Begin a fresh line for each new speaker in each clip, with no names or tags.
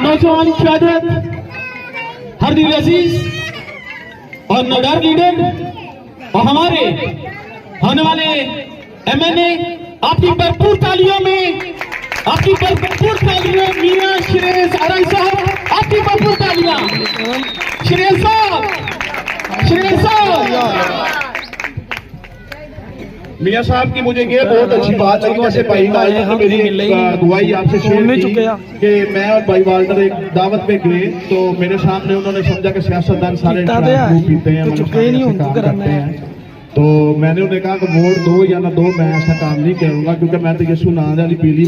नौजवान क़यादत हर दिल अजीज और नडार लीडर और हमारे होने वाले MNA, आपकी भरपूर तालियों में, आपकी भरपूर तालियों में मियां श्रेयस आरई साहब, आपकी भरपूर तालियां श्रेयस साहब। मियां साहब की मुझे ये बहुत अच्छी बात लगी, जैसे भाई वाल्टर मेरी अगुवाई आपसे शेयर की कि मैं और भाई वाल्टर एक दावत पे गए तो मेरे सामने उन्होंने समझा कि सियासतदान सारे पीते हैं, तो मैंने उन्हें कहा कि वोट दो या ना दो, मैं ऐसा काम नहीं करूंगा क्योंकि मैं तो यीशु नाम वाली पीली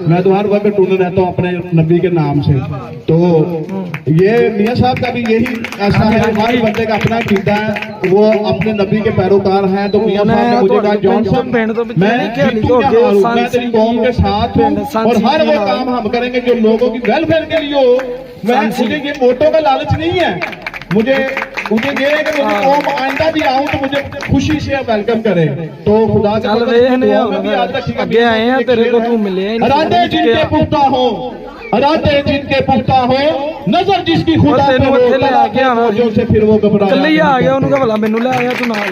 मैं तो हर वक्त टूट रहता हूँ अपने नबी के नाम से। तो ये मियां साहब का भी यही ऐसा है, हमारे बंदे का अपना कीदा है, वो अपने नबी के पैरोकार हैं। तो मियां साहब ने मुझे कहा जॉनसन मैं तेरी कौम के साथ हूँ और हर वो काम हम करेंगे जो लोगों की वेलफेयर के लिए हो। मुझे ये वोटों का लालच नहीं है, मुझे ये है कि मुझे कौम आइंदा भी आऊं तो मुझे खुशी से वेलकम करे। तो खुदा का भी याद रखिएगा, इरादे जिनके पुख्ता हो, इरादे जिनके पुख्ता हो, नजर जिसकी खुदा पे हो, जो से फिर वो घबरा आ गया उनका भला मैनू ले आया तू नाल।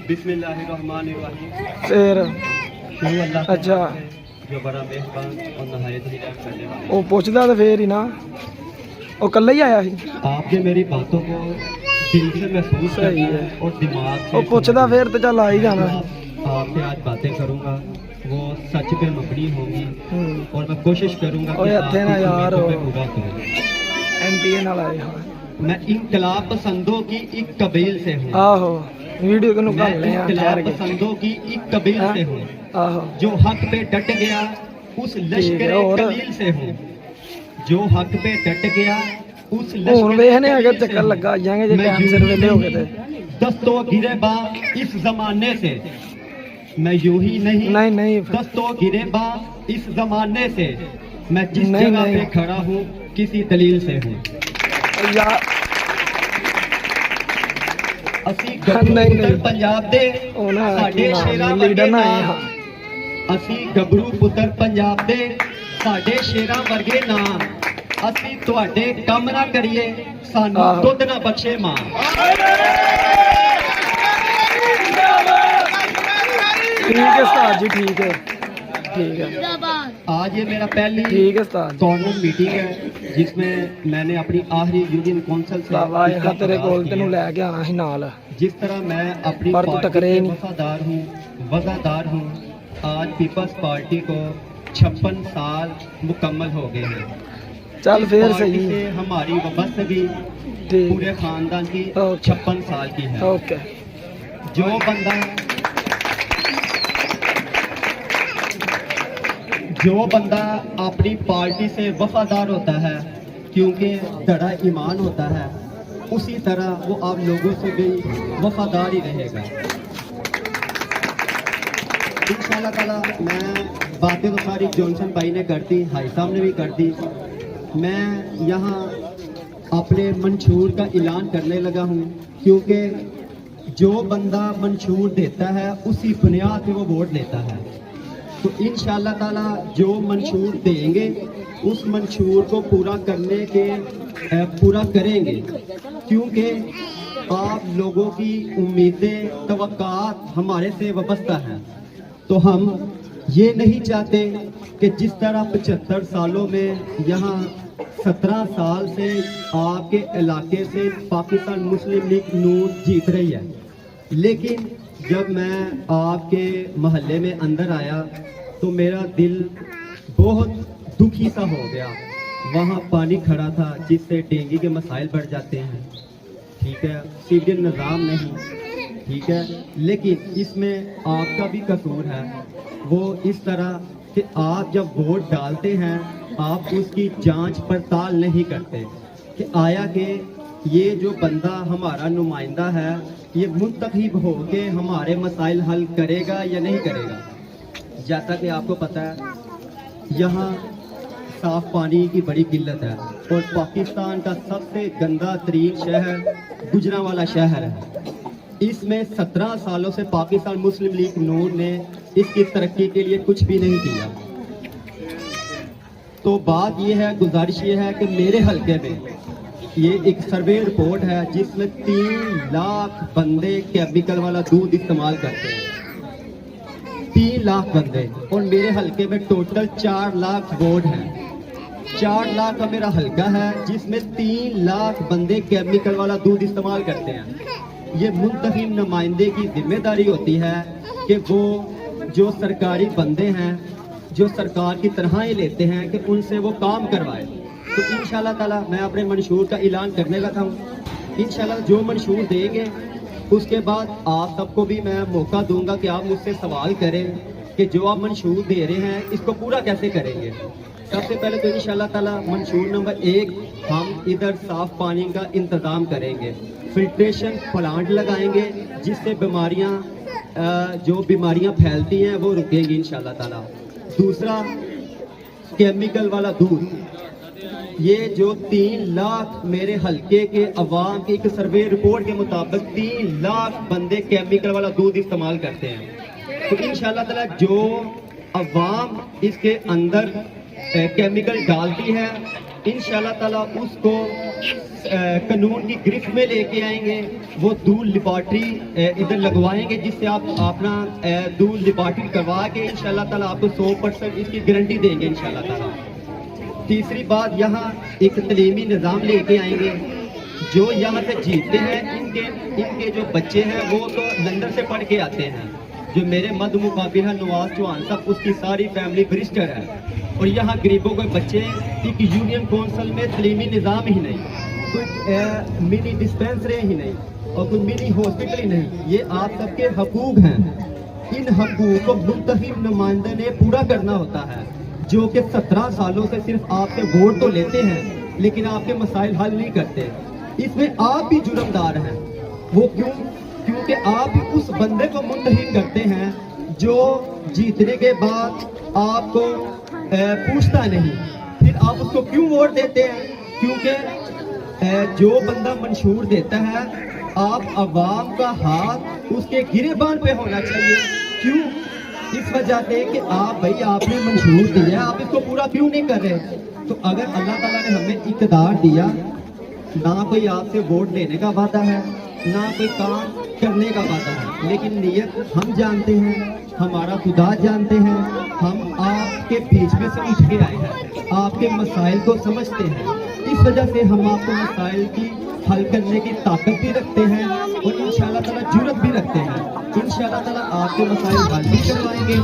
बिस्मिल्लाहिर्रहमानिर्रहीम। फिर अच्छा जो बड़ा मेहरबान और नहायत ही रहम करने वाला। वो पूछदा तो फिर ही ना, वो कल ही आया ही। आपने मेरी बातों को दिल से महसूस किया है और दिमाग से। वो पूछदा फिर तो चल आ ही जाना। आपसे आज बातें करूंगा वो सच पे मबनी होंगी और मैं कोशिश करूंगा कि आपकी उम्मीदों पे पूरा करूं। NTA नाल आए हां। मैं इनकलाब पसंदों की एक कबील से हूं। आहो वीडियो को निकाल ले यार। इनकलाब पसंदों की एक कबील से हूं। आहो जो हक पे डट गया उस लश्कर कलील से हूं, जो हक पे डट गया उस लश्कर अगर चक्कर लगा जाएंगे जो टाइम से वेले हो गए थे। दस्तों गिरेबा इस जमाने से मैं यूं ही नहीं दस्तों गिरेबा इस जमाने से मैं जिस जगह पे खड़ा हूँ किसी दलील से हूँ। ਅਸੀਂ ਗੱਭਰੂ ਪੰਜਾਬ ਦੇ ਸਾਡੇ ਸ਼ੇਰਾਂ ਵਰਗੇ ਨਾ, ਅਸੀਂ ਗੱਭਰੂ ਪੁੱਤਰ ਪੰਜਾਬ ਦੇ ਸਾਡੇ ਸ਼ੇਰਾਂ ਵਰਗੇ ਨਾ, ਅਸੀਂ ਤੁਹਾਡੇ ਕੰਮ ਨਾ ਕਰੀਏ ਸਾਨੂੰ ਦੁੱਧ ਨਾ ਬਖਸ਼ੇ ਮਾਂ। ठीक है उस्ताद जी, ठीक है ठीक है। आज ये मेरा पहली कॉर्नर मीटिंग है जिसमें मैंने अपनी आखिरी यूनियन कौंसल से तेरे कोल तेनू ले के आना ही नाल। जिस तरह मैं अपनी पार्टी के वफादार हूँ वफादार हूँ, आज पीपल्स पार्टी को 56 साल मुकम्मल हो गए हैं। चल फिर सही से हमारी वाबस्तगी पूरे खानदान की 56 साल की है। ओके जो बंदा अपनी पार्टी से वफादार होता है क्योंकि दड़ा ईमान होता है, उसी तरह वो आप लोगों से भी वफादार ही रहेगा इंशाअल्लाह ताला। मैं बातें तो सारी जॉनसन भाई ने कर दी, हाई साहब ने भी कर दी। मैं यहाँ अपने मंशूर का ऐलान करने लगा हूँ क्योंकि जो बंदा मंशूर देता है उसी बुनियाद पे वो वोट लेता है। तो इंशाअल्लाह ताला जो मंशूर देंगे उस मंशूर को पूरा करेंगे क्योंकि आप लोगों की उम्मीदें तवक्कात हमारे से वाबस्ता हैं। तो हम ये नहीं चाहते कि जिस तरह 75 सालों में यहाँ 17 साल से आपके इलाके से पाकिस्तान मुस्लिम लीग नून जीत रही है, लेकिन जब मैं आपके महल्ले में अंदर आया तो मेरा दिल बहुत दुखी सा हो गया। वहाँ पानी खड़ा था जिससे डेंगू के मसाइल बढ़ जाते हैं, ठीक है, सिविल निज़ाम नहीं, ठीक है, लेकिन इसमें आपका भी कसूर है। वो इस तरह कि आप जब वोट डालते हैं आप उसकी जांच पड़ताल नहीं करते कि आया कि ये जो बंदा हमारा नुमाइंदा है ये मुंतखब हो के हमारे मसाइल हल करेगा या नहीं करेगा। जैसा कि आपको पता है यहाँ साफ पानी की बड़ी किल्लत है और पाकिस्तान का सबसे गंदा तरीन शहर गुजरांवाला शहर है। इसमें 17 सालों से पाकिस्तान मुस्लिम लीग नून ने इसकी तरक्की के लिए कुछ भी नहीं किया। تو بات یہ ہے, گزارش یہ ہے کہ میرے حلقے میں یہ ایک سروے رپورٹ ہے جس میں 3 لاکھ بندے کیمیکل والا دودھ استعمال کرتے ہیں, 3 لاکھ بندے, اور میرے حلقے میں ٹوٹل 4 لاکھ ووٹ ہیں. 4 لاکھ کا میرا حلقہ ہے جس میں 3 لاکھ بندے کیمیکل والا دودھ استعمال کرتے ہیں. یہ منتخب نمائندے کی ذمہ داری ہوتی ہے کہ وہ جو سرکاری بندے ہیں, جو سرکار کی تنخواہیں لیتے ہیں, کہ ان سے وہ کام کروائے. تو انشاءاللہ تعالی میں اپنے منشور کا اعلان کرنے لگا ہوں. انشاءاللہ جو منشور دیں گے اس کے بعد آپ سب کو بھی میں موقع دوں گا کہ آپ مجھ سے سوال کریں کہ جو آپ منشور دے رہے ہیں اس کو پورا کیسے کریں گے. سب سے پہلے تو انشاءاللہ تعالی منشور نمبر 1 ہم ادھر صاف پانی کا انتظام کریں گے, فلٹریشن پلانٹ لگائیں گے جس سے جو بیماریاں پھیلتی ہیں وہ رکیں گی انشاءاللہ تعالی. دوسرا, کیمیکل والا دودھ, یہ جو 3 لاکھ میرے حلقے کے عوام کی ایک سروے رپورٹ کے مطابق 3 لاکھ بندے کیمیکل والا دودھ استعمال کرتے ہیں. تو انشاءاللہ تعالی جو عوام اس کے اندر کیمیکل ڈالتی ہے انشاءاللہ تعالیٰ اس کو قانون کی گرفت میں لے کے آئیں گے. وہ دودھ لیبارٹری ادھر لگوائیں گے جس سے آپ اپنا دودھ لیبارٹری کروا کے انشاءاللہ تعالیٰ آپ کو 100% اس کی گارنٹی دیں گے انشاءاللہ تعالیٰ. تیسری بات, یہاں ایک تعلیمی نظام لے کے آئیں گے. جو یہاں سے جیتتے ہیں ان کے جو بچے ہیں وہ تو لندن سے پڑھ کے آتے ہیں. جو میرے مد مقابل ہے نواز چوہان صاحب, اس کی ساری فیملی برسٹر ہے, اور یہاں غریبوں کے بچے ایک یونین کونسل میں تعلیمی نظام ہی نہیں, کوئی منی ڈسپینسری ہی نہیں, اور کوئی منی ہاسپٹل ہی نہیں. یہ آپ سب کے حقوق ہیں. ان حقوق کو منتخب نمائندے نے پورا کرنا ہوتا ہے, جو کہ 17 سالوں سے صرف آپ سے ووٹ تو لیتے ہیں لیکن آپ کے مسائل حل نہیں کرتے. اس میں آپ بھی جرمدار ہیں. وہ کیونکہ آپ اس بندے کو منتخب کرتے ہیں جو جیتنے کے بعد آپ کو پوچھتا نہیں, پھر آپ اس کو کیوں ووٹ دیتے ہیں؟ کیونکہ جو بندہ منشور دیتا ہے آپ عوام کا ہاتھ اس کے گریبان پہ ہونا چاہیے. کیوں؟ اس وجہ سے کہ آپ نے منشور دیا, آپ اس کو پورا کیوں نہیں کر رہے؟ تو اگر اللہ تعالیٰ نے ہمیں اقتدار دیا, نہ کوئی آپ سے ووٹ لینے کا وعدہ ہے نہ کوئی کام کرنے کا وعدہ ہے, لیکن نیت ہم جانتے ہیں, ہمارا خدا جانتے ہیں. ہم آپ کے بیچ میں سے اٹھ کے آئے ہیں, آپ کے مسائل کو سمجھتے ہیں. اس وجہ سے ہم آپ کو مسائل کی حل کرنے کی طاقت بھی رکھتے ہیں اور انشاءاللہ تعالیٰ جرأت بھی رکھتے ہیں. انشاءاللہ تعالیٰ آپ کے مسائل حل بھی کروائیں گے,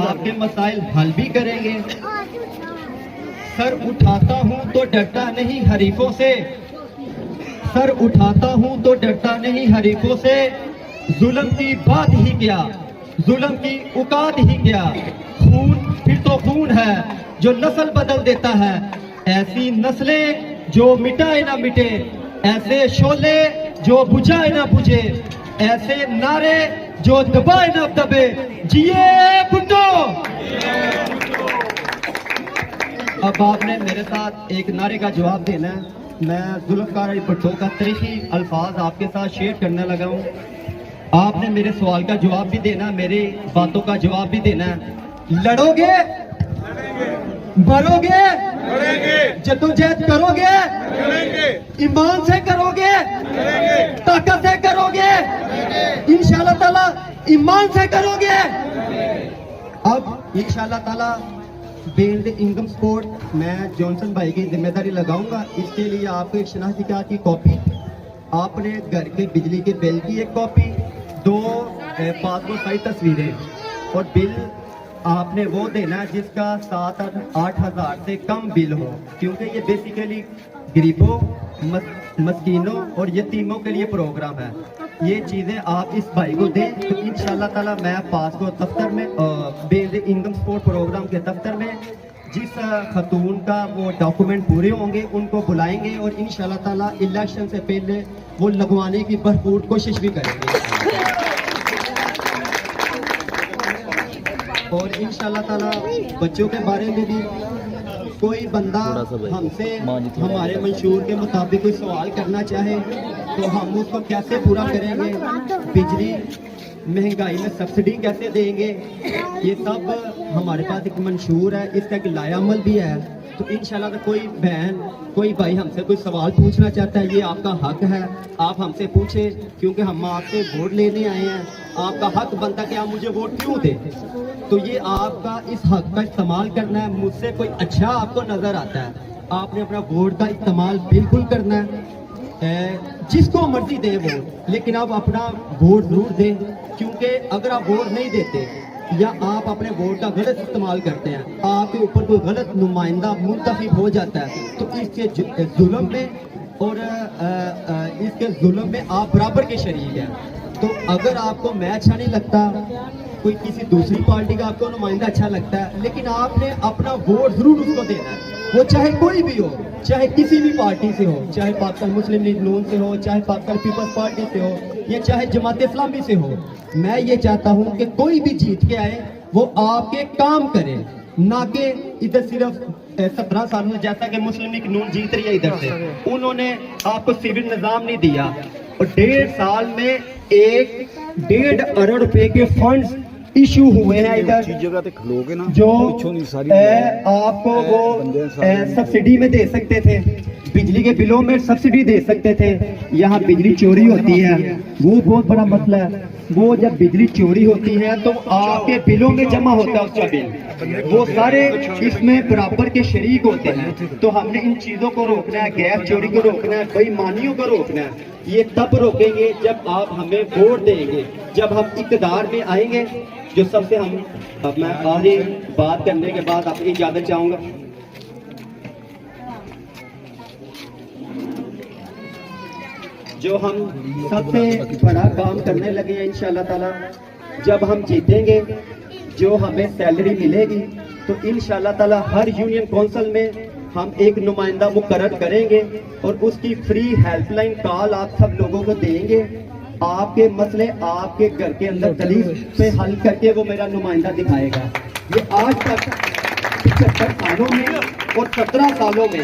آپ کے مسائل حل بھی کریں گے. سر اٹھاتا ہوں تو ڈرتا نہیں حریفوں سے, سر اٹھاتا ہوں تو ڈرتا نہیں حریفوں سے. ظلم کی بات ہی کیا, ظلم کی اوقات ہی کیا. خون پھر تو خون ہے جو نسل بدل دیتا ہے. ایسی نسلیں جو مٹائے نہ مٹے, ایسے شعلے جو بجھائے نہ بجھے, ایسے نعرے جو دبائے نہ دبے. جیے بھٹو. اب آپ نے میرے ساتھ ایک نعرے کا جواب دینا ہے. میں ذوالفقار علی بھٹو کا تاریخی الفاظ آپ کے ساتھ شیئر کرنے لگا ہوں. آپ نے میرے سوال کا جواب بھی دینا, میری باتوں کا جواب بھی دینا ہے. لڑو گے, بھرو گے, جدوجہد کرو گے, ایمان سے کرو گے, طاقت سے کرو گے, انشاءاللہ تعالیٰ ایمان سے کرو گے. اب انشاءاللہ تعالیٰ بیلڈ انکم سپورٹ میں جانسن بھائی کی ذمہ داری لگاؤں گا. اس کے لیے آپ کو ایک شناختی کارڈ کی کاپی, آپ نے گھر کے بجلی کے بل کی ایک کاپی, 2 پاسپورٹ سائز تصویریں, اور بل آپ نے وہ دینا جس کا 7-8 ہزار سے کم بل ہو, کیونکہ یہ بیسیکلی غریبوں, مسکینوں اور یتیموں کے لیے پروگرام ہے. یہ چیزیں آپ اس بھائی کو دیں تو انشاءاللہ تعالیٰ میں پاسپورٹ دفتر میں بیلڈ انکم سپورٹ پروگرام کے دفتر میں جس خاتون کا وہ ڈاکومنٹ پورے ہوں گے ان کو بلائیں گے, اور انشاءاللہ تعالیٰ الیکشن سے پہلے وہ لگوانے کی بھرپور کوشش بھی کریں گے. اور انشاءاللہ تعالیٰ بچوں کے بارے میں بھی کوئی بندہ ہم سے ہمارے منشور کے مطابق کوئی سوال کرنا چاہے تو ہم اس کو کیسے پورا کریں گے. بجلی महंगाई में सब्सिडी कैसे देंगे, ये सब हमारे पास एक मंशूर है, इसका एक लायामल भी है। तो इंशाल्लाह कोई बहन कोई भाई हमसे कोई सवाल पूछना चाहता है, ये आपका हक है, आप हमसे पूछे, क्योंकि हम आपसे वोट लेने आए हैं, आपका हक बनता है कि आप मुझे वोट क्यों दें। तो ये आपका इस हक का इस्तेमाल करना है। मुझसे कोई अच्छा आपको नज़र आता है, आपने अपना वोट का इस्तेमाल बिल्कुल करना है, जिसको मर्जी दे वोट, लेकिन आप अपना वोट जरूर दें, क्योंकि अगर आप वोट नहीं देते या आप अपने वोट का गलत इस्तेमाल करते हैं, आपके ऊपर कोई गलत नुमाइंदा मुंतखब हो जाता है, तो इसके जुल्म में और इसके जुल्म में आप बराबर के शरीक हैं। तो अगर आपको मैं अच्छा नहीं लगता, कोई किसी दूसरी पार्टी का आपको नुमाइंदा अच्छा लगता है, लेकिन आपने अपना वोट जरूर उसको देना है, वो चाहे कोई भी हो, चाहे किसी भी पार्टी से हो, चाहे पाकिस्तान मुस्लिम लीग नून से हो, चाहे पाकिस्तान पीपल्स पार्टी से हो, या चाहे जमात इस्लामी से हो। मैं ये चाहता हूँ कि कोई भी जीत के आए वो आपके काम करे, ना कि इधर सिर्फ 17 साल में, जैसा कि मुस्लिम लीग नून जीत रही है इधर से, उन्होंने आपको सिविल निज़ाम नहीं दिया और 1.5 साल में 1.5 अरब रुपए के फंड्स इशू हुए हैं इधर, जो आपको वो सब्सिडी में दे सकते थे, बिजली के बिलों में सब्सिडी दे सकते थे। यहाँ बिजली चोरी होती है, वो बहुत बड़ा मसला है। वो जब बिजली चोरी होती है तो आपके बिलों में जमा होता है उसका बिल, वो सारे इसमें बराबर के शरीक होते हैं। तो हमने इन चीज़ों को रोकना है, गैस चोरी को रोकना है, बेईमानियों को रोकना है। ये तब रोकेंगे जब आप हमें वोट देंगे, जब हम इक़्तिदार में आएंगे। जो सबसे अब मैं आगे बात करने के बाद आपकी इजाज़त चाहूँगा। जो हम सबसे बड़ा काम करने लगे हैं इंशाअल्लाह ताला, जब हम जीतेंगे, जो हमें सैलरी मिलेगी, तो इंशाअल्लाह ताला हर यूनियन काउंसिल में हम एक नुमाइंदा मुकर्रर करेंगे और उसकी फ्री हेल्पलाइन कॉल आप सब लोगों को देंगे। आपके मसले आपके घर के अंदर दलील पे हल करके वो मेरा नुमाइंदा दिखाएगा। ये आज तक 75 सालों में और 17 सालों में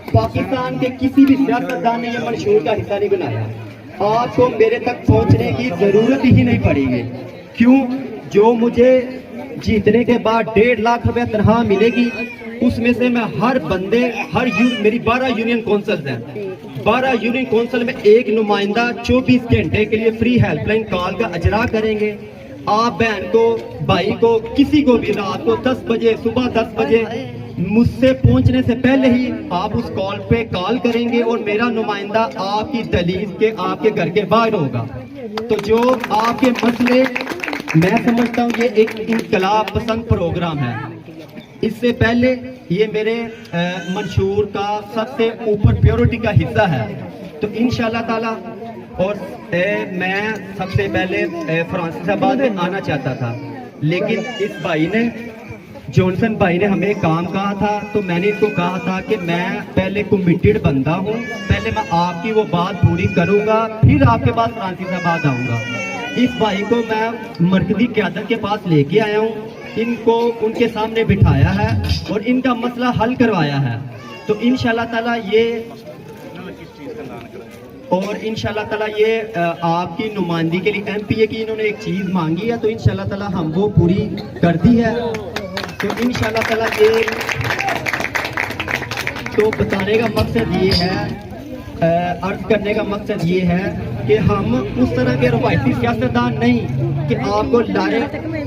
पाकिस्तान के किसी भी सियासतदान ने ये मंशूर का हिस्सा नहीं बनाया। आपको मेरे तक पहुंचने की जरूरत ही नहीं पड़ेगी। क्यों? जो मुझे जीतने के बाद 1.5 लाख रुपया तनख्वाह मिलेगी, उसमें से मैं हर बंदे मेरी 12 यूनियन काउंसिल हैं, 12 यूनियन काउंसिल में एक नुमाइंदा 24 घंटे के लिए फ्री हेल्पलाइन कॉल का अजरा करेंगे। आप बहन को, भाई को, किसी को भी रात को 10 बजे, सुबह 10 बजे मुझसे पहुंचने से पहले ही आप उस कॉल पे कॉल करेंगे और मेरा नुमाइंदा आपकी दहलीज के आपके घर के बाहर होगा। तो जो आपके मसले, मैं समझता हूँ ये एक इनकलाब पसंद प्रोग्राम है। इससे पहले ये मेरे मंशूर का सबसे ऊपर प्योरिटी का हिस्सा है। तो इंशाअल्लाह ताला, और मैं सबसे पहले फ्रांसिसाबाद में आना चाहता था, लेकिन इस भाई ने, जॉनसन भाई ने हमें काम कहा था, तो मैंने इसको कहा था कि मैं पहले कमिटेड बंदा हूँ, पहले मैं आपकी वो बात पूरी करूँगा, फिर आपके पास फ्रांसिसाबाद आऊँगा। इस भाई को मैं मरकजी क़यादत के पास लेके आया हूँ, इनको उनके सामने बिठाया है और इनका मसला हल करवाया है। तो इंशाअल्लाह ताला ये आपकी नुमाइंदगी के लिए MPA की इन्होंने एक चीज़ मांगी है, तो इंशाअल्लाह ताला हम वो पूरी कर दी है। तो इंशाअल्लाह ताला ये तो बताने का मकसद ये है, अर्ज करने का मकसद ये है कि हम उस तरह के रवायती सियासतदान नहीं कि आपको लारे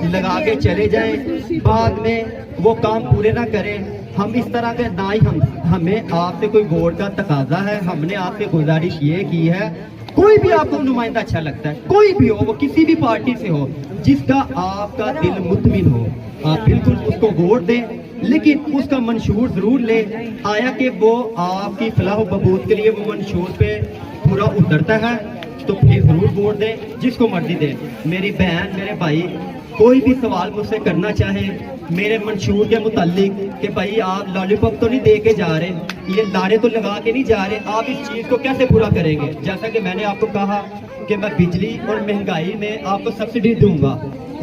लगा के चले जाएं, बाद में वो काम पूरे ना करें। हम इस तरह के ना ही हमें आपसे कोई वोट का तकाजा है। हमने आपसे गुजारिश ये की है, कोई भी आपको नुमाइंदा अच्छा लगता है, कोई भी हो, वो किसी भी पार्टी से हो, जिसका आपका दिल मुतमिन हो, आप बिल्कुल उसको वोट दें, लेकिन उसका मंशूर जरूर ले आया कि वो आपकी फलाह बहबूद के लिए वो मंशूर पे पूरा उतरता है, तो फिर जरूर वोट दें, जिसको मर्जी दें। मेरी बहन, मेरे भाई, कोई भी सवाल मुझसे करना चाहे मेरे मंशूर के मुतालिक कि भाई आप लॉलीपॉप तो नहीं दे के जा रहे, ये लारे तो लगा के नहीं जा रहे, आप इस चीज़ को कैसे पूरा करेंगे? जैसा कि मैंने आपको कहा कि मैं बिजली और महंगाई में आपको सब्सिडी दूंगा,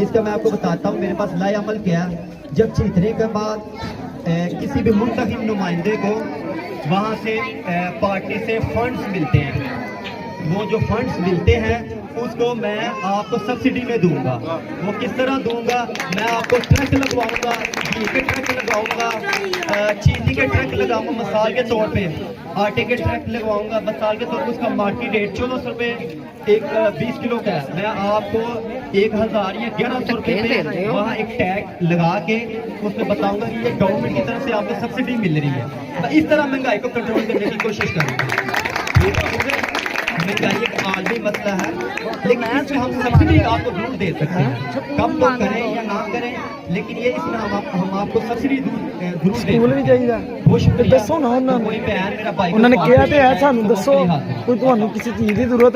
इसका मैं आपको बताता हूँ मेरे पास लायामल क्या है। जब जीतने के बाद किसी भी मुंतखब नुमाइंदे को वहाँ से पार्टी से फंड्स मिलते हैं, वो जो फंड्स मिलते हैं उसको मैं आपको सब्सिडी में दूंगा। वो किस तरह दूंगा, मैं आपको ट्रक लगवाऊंगा, घी के ट्रक लगवाऊंगा, चीनी के ट्रक लगाऊंगा मिसाल के तौर पे, आटे के ट्रक लगवाऊंगा मिसाल के तौर पे, उसका मार्केट रेट 1400 रुपये एक 20 किलो का है। मैं आपको 1000 या 1100 रुपये में वहाँ एक टैग लगा के उसमें बताऊंगा कि ये गवर्नमेंट की तरफ से आपको सब्सिडी मिल रही है। मैं इस तरह महंगाई को कंट्रोल करने की कोशिश करूँगा। महंगाई एक आलमी मसला है, लेकिन इसमें हम सब्सिडी आपको जरूर दे सकते हैं, कम तो करें या ना करें, लेकिन ये इसमें हम आपको सब्सिडी जरूर
ਸਕੂਲ ਵੀ ਚਾਹੀਦਾ
बहुत शुक्रिया।
ਦੱਸੋ ਨਾ ਉਹਨਾਂ ਨੂੰ
कोई बहन मेरा भाई
ਉਹਨਾਂ ਨੇ ਕਿਹਾ ਤੇ ਹੈ ਸਾਨੂੰ ਦੱਸੋ ਕੋਈ ਤੁਹਾਨੂੰ ਕਿਸੇ ਚੀਜ਼ ਦੀ ਜ਼ਰੂਰਤ